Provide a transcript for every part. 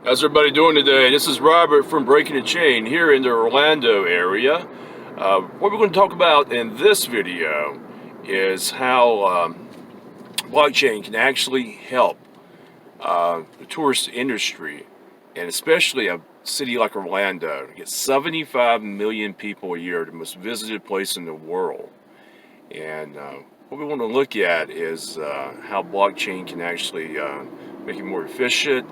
How's everybody doing today? This is Robert from Breaking the Chain here in the Orlando area. What we're going to talk about in this video is how blockchain can actually help the tourist industry, and especially a city like Orlando. Get 75 million people a year, the most visited place in the world. And what we want to look at is how blockchain can actually make it more efficient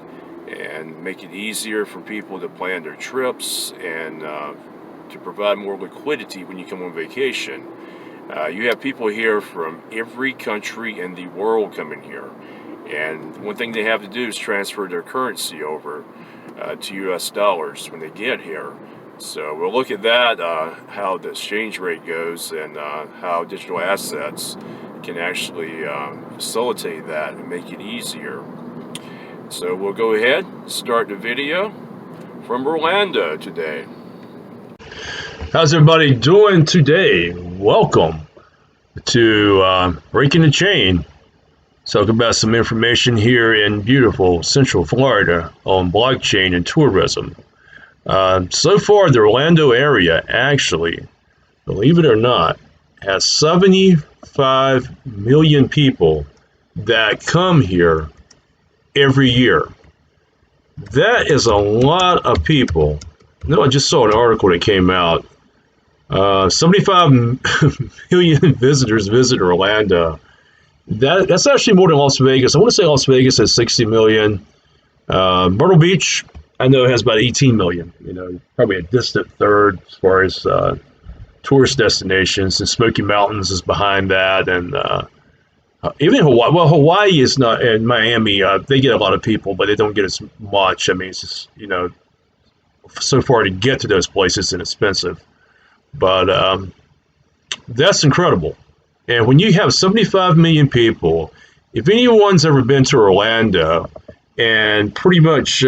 and make it easier for people to plan their trips and to provide more liquidity when you come on vacation. You have people here from every country in the world coming here, and one thing they have to do is transfer their currency over to US dollars when they get here. So we'll look at that, how the exchange rate goes, and how digital assets can actually facilitate that and make it easier. So we'll go ahead and start the video from Orlando today. How's everybody doing today? Welcome to Breaking the Chain. Talk about some information here in beautiful Central Florida on blockchain and tourism. So far, the Orlando area actually, believe it or not, has 75 million people that come here every year. That is a lot of people. No, I just saw an article that came out. 75 million visitors visit Orlando. That's actually more than Las Vegas. I want to say Las Vegas has 60 million. Myrtle Beach, I know, has about 18 million. You know, probably a distant third as far as tourist destinations. And Smoky Mountains is behind that, and even Hawaii. Well, Hawaii is not, and Miami. They get a lot of people, but they don't get as much. I mean, it's just, you know, so far to get to those places and expensive. But that's incredible. And when you have 75 million people, if anyone's ever been to Orlando and pretty much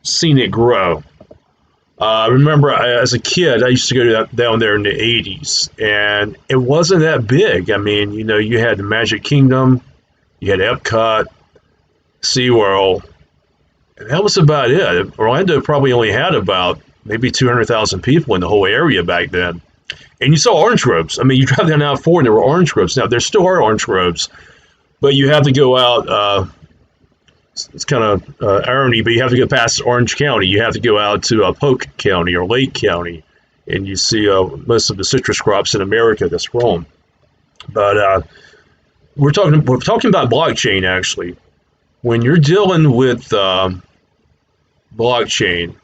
seen it grow, I remember as a kid, I used to go down there in the 80s, and it wasn't that big. I mean, you know, you had the Magic Kingdom, you had Epcot, SeaWorld, and that was about it. Orlando probably only had about maybe 200,000 people in the whole area back then. And you saw orange groves. I mean, you drive down I-4 and there were orange groves. Now, there still are orange groves, but you have to go out. It's kind of irony, but you have to go past Orange County. You have to go out to Polk County or Lake County, and you see most of the citrus crops in America that's grown. But we're talking about blockchain, actually. When you're dealing with blockchain,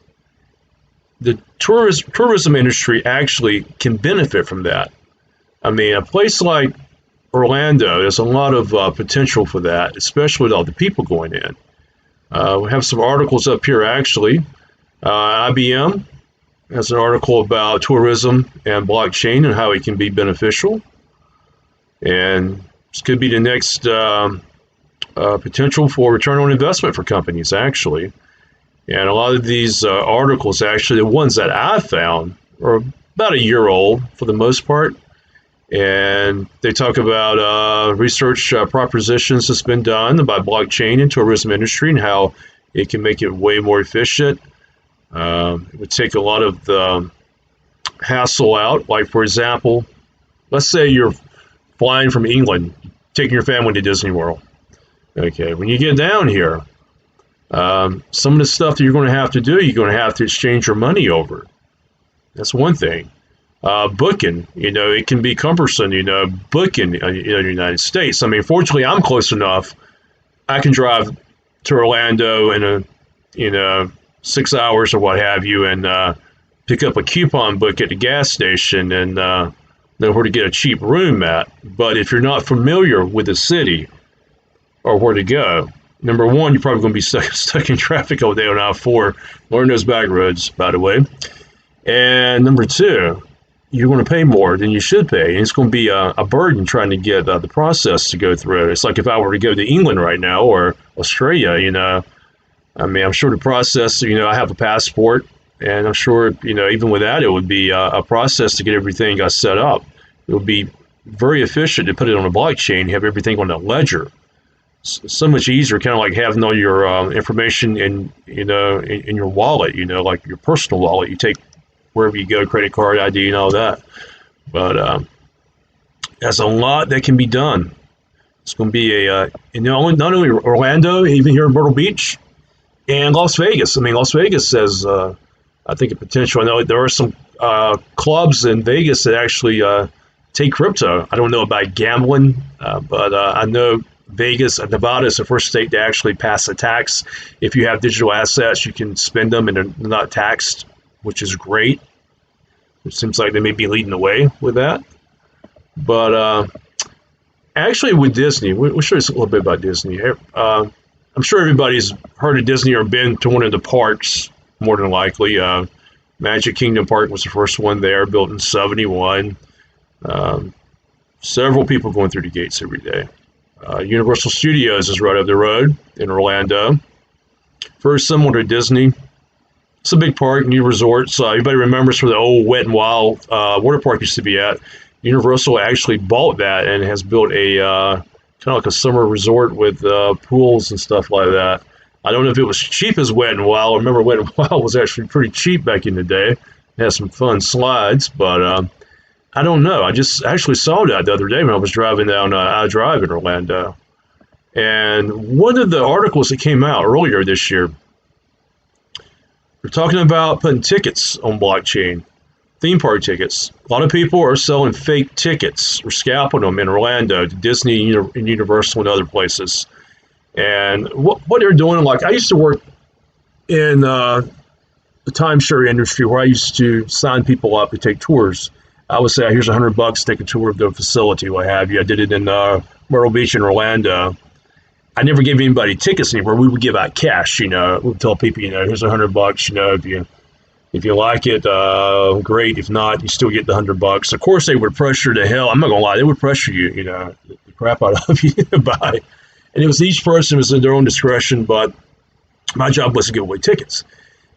the tourism industry actually can benefit from that. I mean, a place like Orlando, there's a lot of potential for that, especially with all the people going in. We have some articles up here, actually. IBM has an article about tourism and blockchain and how it can be beneficial. And this could be the next potential for return on investment for companies, actually. And a lot of these articles, actually, the ones that I found, are about a year old for the most part. And they talk about research propositions that's been done by blockchain and tourism industry and how it can make it way more efficient. It would take a lot of the hassle out. Like, for example, let's say you're flying from England, taking your family to Disney World. Okay, when you get down here, some of the stuff that you're going to have to do, you're going to have to exchange your money over. That's one thing. Booking, you know, it can be cumbersome, you know, booking in the United States. I mean, fortunately, I'm close enough. I can drive to Orlando in 6 hours or what have you, and pick up a coupon book at the gas station and know where to get a cheap room at. But if you're not familiar with the city or where to go, number one, you're probably going to be stuck in traffic all day on I-4. Learn those back roads, by the way. And number two, you're going to pay more than you should pay. And it's going to be a burden trying to get the process to go through. It's like if I were to go to England right now or Australia, you know, I mean, I'm sure the process, you know, I have a passport, and I'm sure, you know, even with that, it would be a process to get everything set up. It would be very efficient to put it on a blockchain, have everything on a ledger. so much easier, kind of like having all your information in your wallet, like your personal wallet. You take wherever you go, credit card, ID, and all that. But there's a lot that can be done. It's going to be not only Orlando, even here in Myrtle Beach, and Las Vegas. I mean, Las Vegas has, I think, a potential. I know there are some clubs in Vegas that actually take crypto. I don't know about gambling, but I know Vegas, Nevada is the first state to actually pass a tax. If you have digital assets, you can spend them and they're not taxed, which is great. It seems like they may be leading the way with that. But actually, with Disney, we'll show you a little bit about Disney. I'm sure everybody's heard of Disney or been to one of the parks, more than likely. Magic Kingdom Park was the first one there, built in '71. Several people going through the gates every day. Universal Studios is right up the road in Orlando. Very similar to Disney. It's a big park, new resorts. Everybody remembers where the old Wet n Wild water park used to be at. Universal actually bought that and has built a kind of like a summer resort with pools and stuff like that. I don't know if it was cheap as Wet n Wild. I remember Wet n Wild was actually pretty cheap back in the day. It had some fun slides, but I don't know. I just actually saw that the other day when I was driving down I-Drive in Orlando. And one of the articles that came out earlier this year, they're talking about putting tickets on blockchain, theme park tickets. A lot of people are selling fake tickets or scalping them in Orlando to Disney and Universal and other places. And what they're doing, like I used to work in the timeshare industry where I used to sign people up to take tours. I would say, here's $100 to take a tour of the facility, what have you. I did it in Myrtle Beach in Orlando. I never gave anybody tickets anywhere. We would give out cash, We'd tell people, here's $100, if you like it, great. If not, you still get the $100. Of course, they would pressure the hell. I'm not gonna lie, they would pressure you, the crap out of you to buy. And it was each person was at their own discretion, but my job was to give away tickets.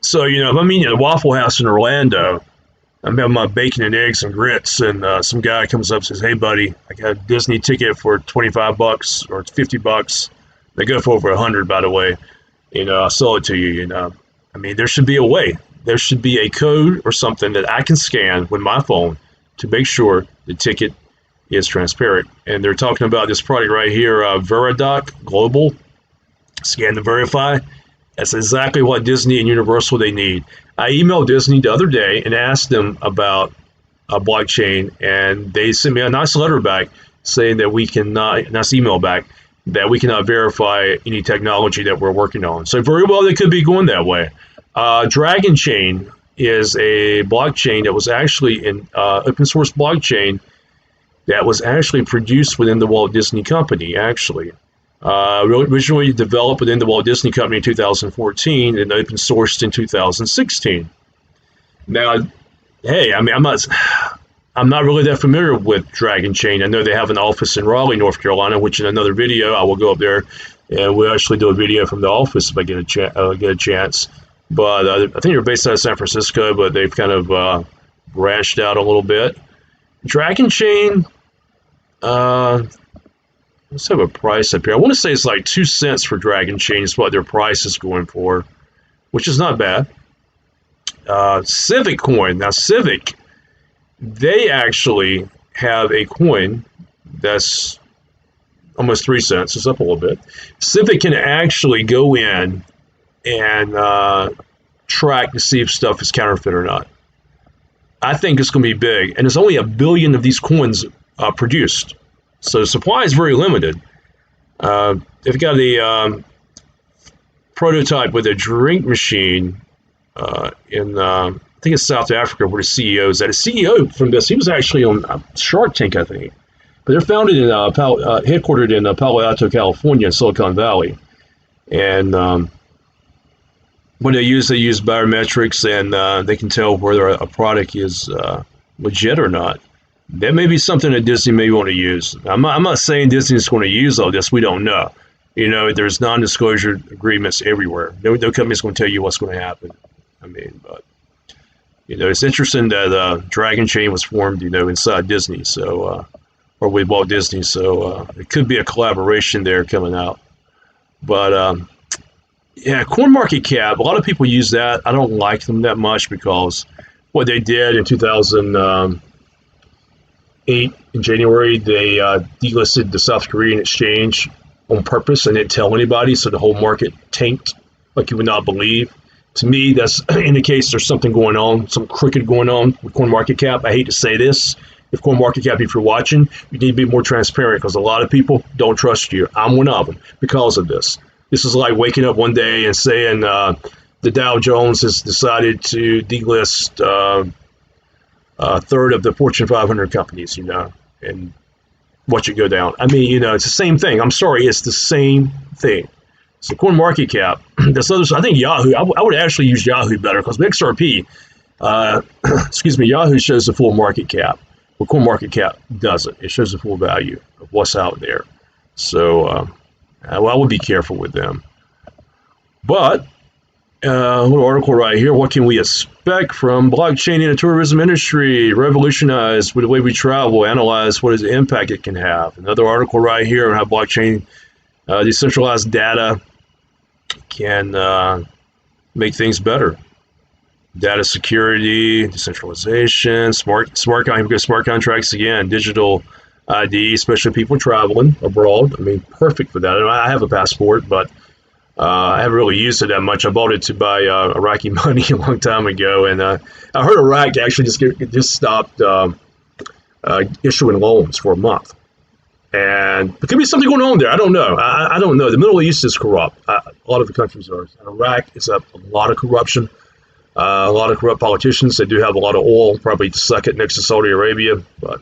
So, if I'm eating at a Waffle House in Orlando, I'm having my bacon and eggs and grits, and some guy comes up and says, "Hey, buddy, I got a Disney ticket for $25 or $50. They go for over $100, by the way. I'll sell it to you. I mean, there should be a way. There should be a code or something that I can scan with my phone to make sure the ticket is transparent." And they're talking about this product right here, Veridoc Global, scan to verify. That's exactly what Disney and Universal they need. I emailed Disney the other day and asked them about a blockchain, and they sent me a nice letter back saying that we cannot, nice email back, that we cannot verify any technology that we're working on. So very well, they could be going that way. Dragon Chain is a blockchain that was actually an open source blockchain that was actually produced within the Walt Disney Company, actually. Originally developed within the Walt Disney Company in 2014 and open sourced in 2016. Now, hey, I mean, I'm not really that familiar with Dragon Chain. I know they have an office in Raleigh, North Carolina, which in another video I will go up there and we'll actually do a video from the office if I get a chance. But I think they're based out of San Francisco, but they've kind of branched out a little bit. Dragon Chain, let's have a price up here. I want to say it's like 2 cents for Dragon Chain is what their price is going for, which is not bad. Civic Coin. Now, Civic, they actually have a coin that's almost 3 cents. It's up a little bit. Civic can actually go in and track to see if stuff is counterfeit or not. I think it's going to be big. And there's only 1 billion of these coins produced. So the supply is very limited. They've got a prototype with a drink machine in, I think it's South Africa, where the CEO is at. A CEO from this, he was actually on Shark Tank, I think. But they're founded in, headquartered in Palo Alto, California, in Silicon Valley. And when they use biometrics, and they can tell whether a product is legit or not. That may be something that Disney may want to use. I'm not saying Disney's going to use all this. We don't know. There's non-disclosure agreements everywhere. No company's going to tell you what's going to happen. I mean, but it's interesting that Dragon Chain was formed, inside Disney, so or with Walt Disney. So it could be a collaboration there coming out. But yeah, CoinMarketCap, a lot of people use that. I don't like them that much because what they did in 2008 in January, they delisted the South Korean exchange on purpose and didn't tell anybody, so the whole market tanked like you would not believe. To me, that's indicates there's something going on, some crooked going on with CoinMarketCap. I hate to say this. If CoinMarketCap, if you're watching, you need to be more transparent because a lot of people don't trust you. I'm one of them because of this. This is like waking up one day and saying the Dow Jones has decided to delist a third of the Fortune 500 companies, and watch it go down. I mean, it's the same thing. I'm sorry, it's the same thing. So CoinMarketCap, that's others. I think Yahoo. I would actually use Yahoo better because XRP, excuse me, Yahoo shows the full market cap. Well, CoinMarketCap doesn't. It shows the full value of what's out there. So, I would be careful with them. But a little article right here. What can we expect from blockchain in the tourism industry? Revolutionize with the way we travel. Analyze what is the impact it can have. Another article right here on how blockchain, decentralized data, can make things better. Data security, decentralization, smart contracts again, digital ID, especially people traveling abroad. I mean, perfect for that. I have a passport, but I haven't really used it that much. I bought it to buy Iraqi money a long time ago, and I heard Iraq actually just stopped issuing loans for a month. And there could be something going on there. I don't know. I don't know. The Middle East is corrupt. A lot of the countries are. Iraq is a lot of corruption. A lot of corrupt politicians. They do have a lot of oil, probably second next to Saudi Arabia. But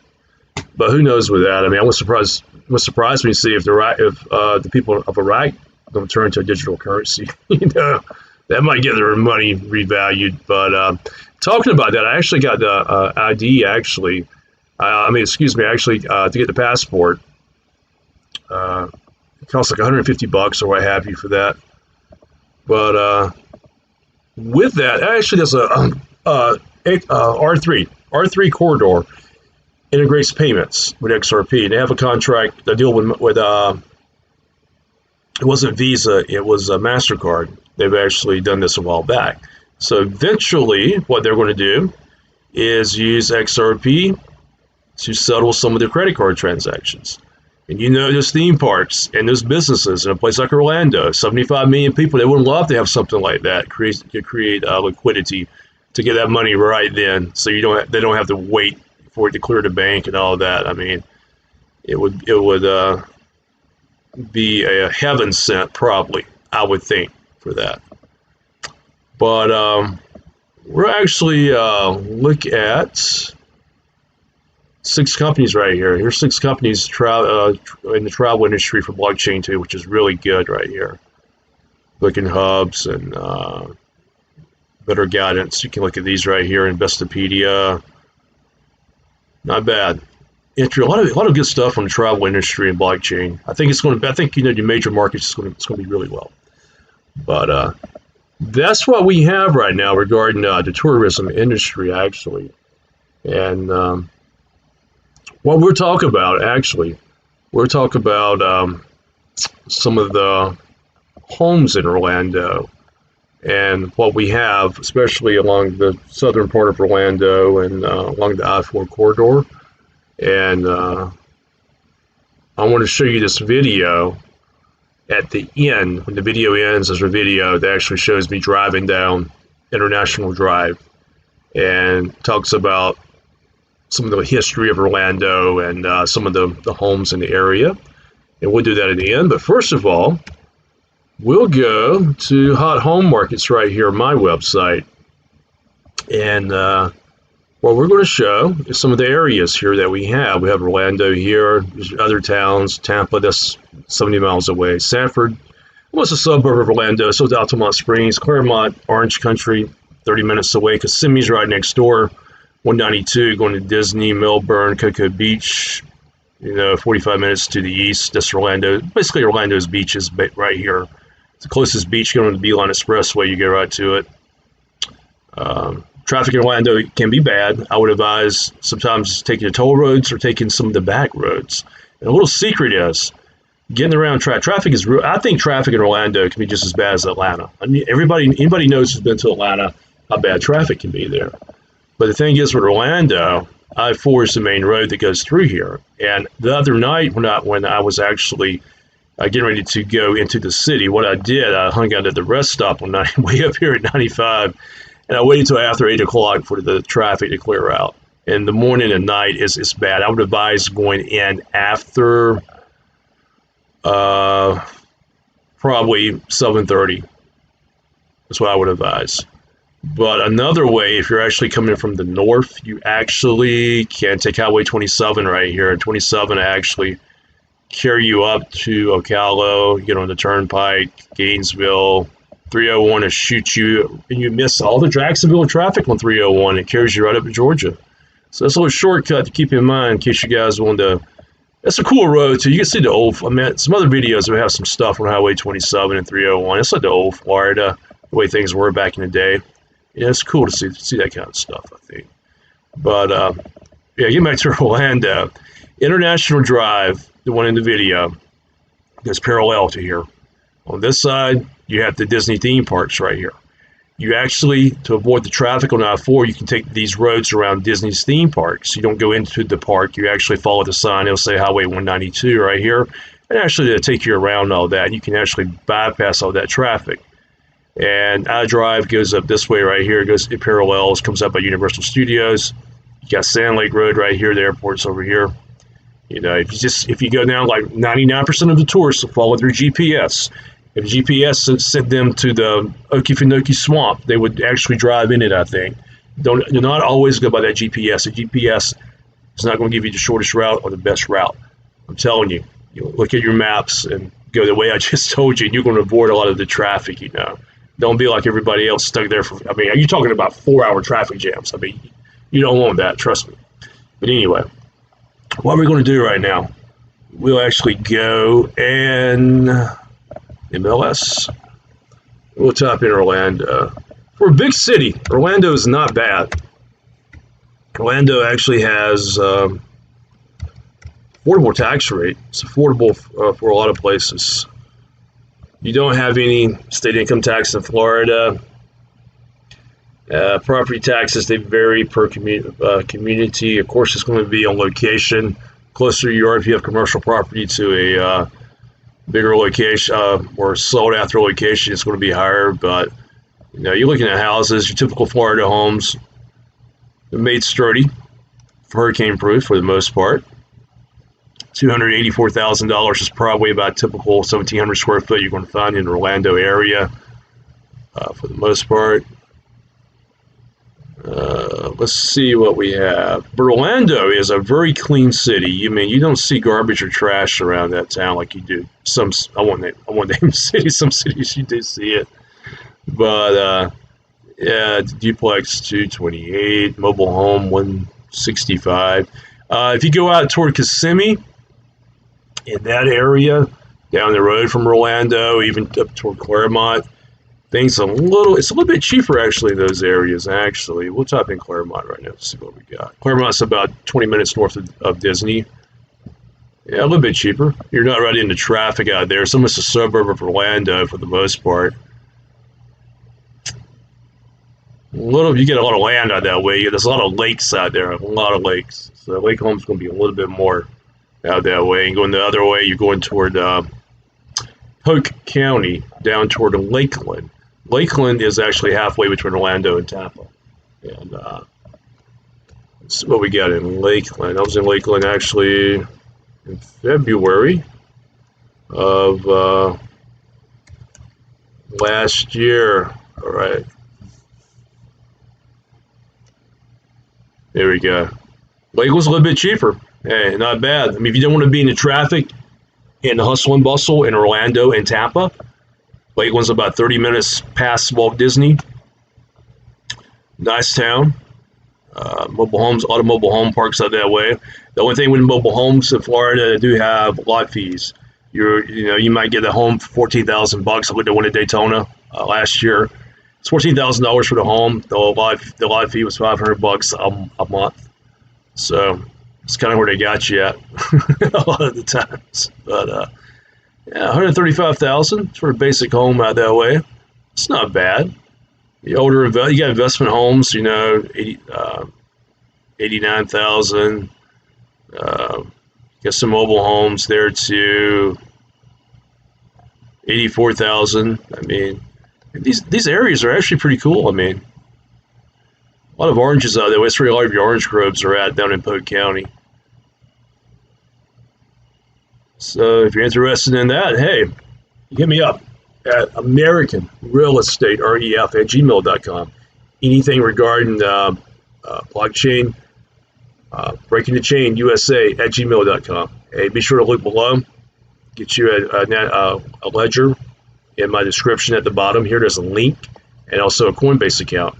who knows with that? I mean, I was surprised. It was surprised me to see if the people of Iraq don't turn to a digital currency. That might get their money revalued. But talking about that, I actually got the ID. Actually, to get the passport. It costs like $150 or what have you for that. But with that, actually, there's a R3 corridor integrates payments with XRP. They have a contract, a deal with it wasn't Visa, it was MasterCard. They've actually done this a while back. So eventually, what they're going to do is use XRP to settle some of their credit card transactions. And those theme parks and those businesses in a place like Orlando, 75 million people, they would love to have something like that, create liquidity to get that money right then, so they don't have to wait for it to clear the bank and all that. I mean, it would be a heaven sent, probably, I would think, for that. But we're actually look at 6 companies right here. Here's 6 companies in the travel industry for blockchain too, which is really good right here. Booking hubs and better guidance. You can look at these right here. Investopedia. Not bad. A lot of good stuff on the travel industry and blockchain. I think the major markets it's going to be really well. But that's what we have right now regarding the tourism industry, actually. And what we'll talk about, actually, some of the homes in Orlando and what we have, especially along the southern part of Orlando and along the I-4 corridor. And I want to show you this video at the end. When the video ends, there's a video that actually shows me driving down International Drive and talks about some of the history of Orlando and some of the homes in the area. And we'll do that at the end. But first of all, we'll go to Hot Home Markets right here on my website. And what we're going to show is some of the areas here that we have. We have Orlando here. There's other towns. Tampa, that's 70 miles away. Sanford, almost a suburb of Orlando. So is Altamont Springs. Claremont, Orange Country, 30 minutes away. Kissimmee's right next door. 192 going to Disney, Melbourne, Cocoa Beach, 45 minutes to the east. That's Orlando. Basically, Orlando's beaches right here. It's the closest beach going on the Beeline Expressway. You get right to it. Traffic in Orlando can be bad. I would advise sometimes taking the toll roads or taking some of the back roads. And a little secret is getting around traffic is real. I think traffic in Orlando can be just as bad as Atlanta. I mean, anybody knows who's been to Atlanta how bad traffic can be there. But the thing is with Orlando, I-4 is the main road that goes through here. And the other night when I was actually getting ready to go into the city, what I did, I hung out at the rest stop on way up here at 95, and I waited until after 8 o'clock for the traffic to clear out. In the morning and night, it's bad. I would advise going in after probably 7:30. That's what I would advise. But another way, if you're actually coming from the north, you actually can take Highway 27 right here. 27 actually carry you up to Ocala, get on the Turnpike, Gainesville. 301 will shoot you, and you miss all the Jacksonville traffic on 301. It carries you right up to Georgia. So that's a little shortcut to keep in mind in case you guys want to. It's a cool road too. You can see the old. I mean, some other videos we have some stuff on Highway 27 and 301. It's like the old Florida, the way things were back in the day. Yeah, it's cool to see that kind of stuff, I think. But yeah, getting back to Orlando, International Drive, the one in the video, goes parallel to here. On this side, you have the Disney theme parks right here. You actually, to avoid the traffic on I-4, you can take these roads around Disney's theme parks. You don't go into the park. You actually follow the sign. It'll say Highway 192 right here. And actually, they'll take you around all that. You can actually bypass all that traffic. And I-Drive goes up this way right here. It parallels, comes up by Universal Studios. You got Sand Lake Road right here. The airport's over here. You know, if you go down, like 99% of the tourists will follow their GPS. If GPS sent them to the Okefenokee Swamp, they would actually drive in it, I think. Do not always go by that GPS. The GPS is not going to give you the shortest route or the best route. I'm telling you, look at your maps and go the way I just told you, and you're going to avoid a lot of the traffic, you know. Don't be like everybody else stuck there for, I mean, are you talking about 4-hour traffic jams? I mean, you don't want that, trust me. But anyway, what we're going to do right now, we'll actually go and MLS. We'll type in Orlando. For a big city, Orlando is not bad. Orlando actually has affordable tax rate. It's affordable for a lot of places. You don't have any state income tax in Florida. Property taxes, they vary per community. Of course, it's going to be on location. Closer you are, if you have commercial property to a bigger location or sought after location, it's going to be higher. But you know, you're looking at houses, your typical Florida homes, they're made sturdy, hurricane proof for the most part. $284,000 is probably about typical 1,700 square foot you're going to find in the Orlando area for the most part. Let's see what we have. But Orlando is a very clean city. I mean, you don't see garbage or trash around that town like you do. I won't name cities. Some cities you do see it. But yeah, duplex 228, mobile home 165. If you go out toward Kissimmee, in that area, down the road from Orlando, even up toward Claremont, it's a little bit cheaper actually in those areas. Actually, we'll type in Claremont right now to see what we got. Claremont's about 20 minutes north of Disney. Yeah, a little bit cheaper. You're not right into traffic out there. It's almost a suburb of Orlando for the most part. You get a lot of land out that way. There's a lot of lakes out there. A lot of lakes. So Lake Holmes going to be a little bit more out that way. And going the other way, you're going toward Polk County, down toward Lakeland. Lakeland is actually halfway between Orlando and Tampa. And let's see what we got in Lakeland. I was in Lakeland actually in February of last year. All right. There we go. Lakeland's a little bit cheaper. Hey, not bad. I mean, if you don't want to be in the traffic and the hustle and bustle in Orlando and Tampa, Lakeland's about 30 minutes past Walt Disney. Nice town. Mobile homes, a lot of mobile home parks out that way. The only thing with mobile homes in Florida, they do have lot fees. You might get a home for $14,000. I went to one at Daytona last year. It's $14,000 for the home. The lot fee was $500 a month. So it's kind of where they got you at a lot of the times. But Yeah, 135,000 for a basic home out that way. It's not bad. The older, you got investment homes, 89,000. Got some mobile homes there too, 84,000. I mean, these areas are actually pretty cool. I mean, a lot of oranges out there. That's where a lot of your orange groves are at down in Polk County. So if you're interested in that, hey, hit me up at American Real Estate REF at gmail.com. Anything regarding blockchain, Breaking the Chain USA at gmail.com. Hey, be sure to look below. Get you a ledger in my description at the bottom here. There's a link and also a Coinbase account.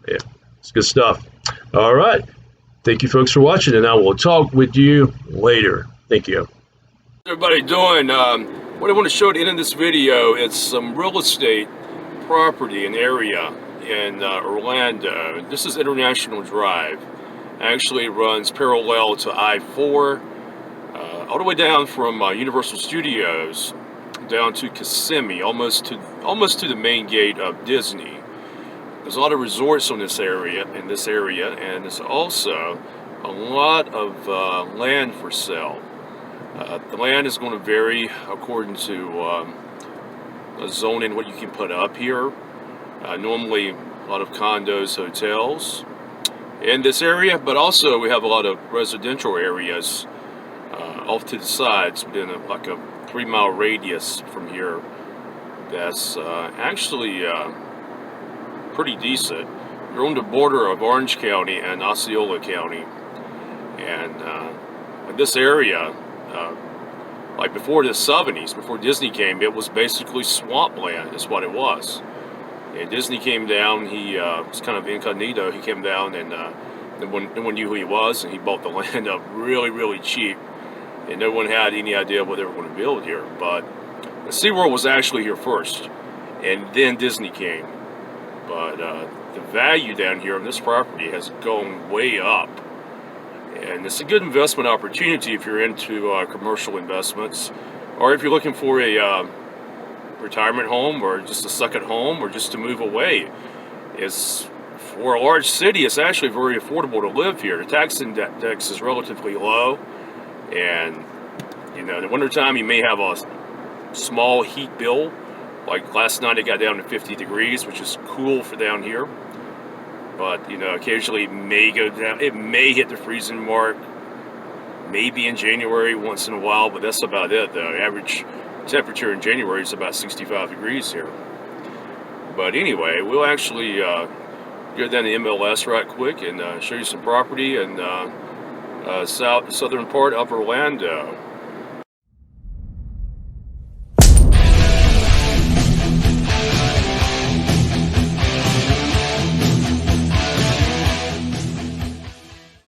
Yeah, it's good stuff. All right. Thank you, folks, for watching, and I will talk with you later. Thank you. How's everybody doing? What I want to show at the end of this video is some real estate property and area in Orlando. This is International Drive. Actually runs parallel to I-4, all the way down from Universal Studios down to Kissimmee, almost to the main gate of Disney. There's a lot of resorts in this area, and there's also a lot of land for sale. The land is going to vary according to zoning, what you can put up here. Normally, a lot of condos, hotels in this area, but also we have a lot of residential areas off to the sides within like a 3-mile radius from here. That's actually pretty decent. You're on the border of Orange County and Osceola County, and this area, like before the 70s, before Disney came, it was basically swampland. Is what it was. And Disney came down. He was kind of incognito. He came down, and no one knew who he was, and he bought the land up really, really cheap. And no one had any idea what they were going to build here. But the SeaWorld was actually here first, and then Disney came. But the value down here on this property has gone way up. And it's a good investment opportunity if you're into commercial investments, or if you're looking for a retirement home, or just a second home, or just to move away. It's, for a large city, it's actually very affordable to live here. The tax index is relatively low, and in the wintertime you may have a small heat bill. Like last night it got down to 50 degrees, which is cool for down here. But occasionally it may go down. It may hit the freezing mark, maybe in January once in a while, but that's about it. The average temperature in January is about 65 degrees here. But anyway, we'll actually go down to MLS right quick and show you some property in southern part of Orlando.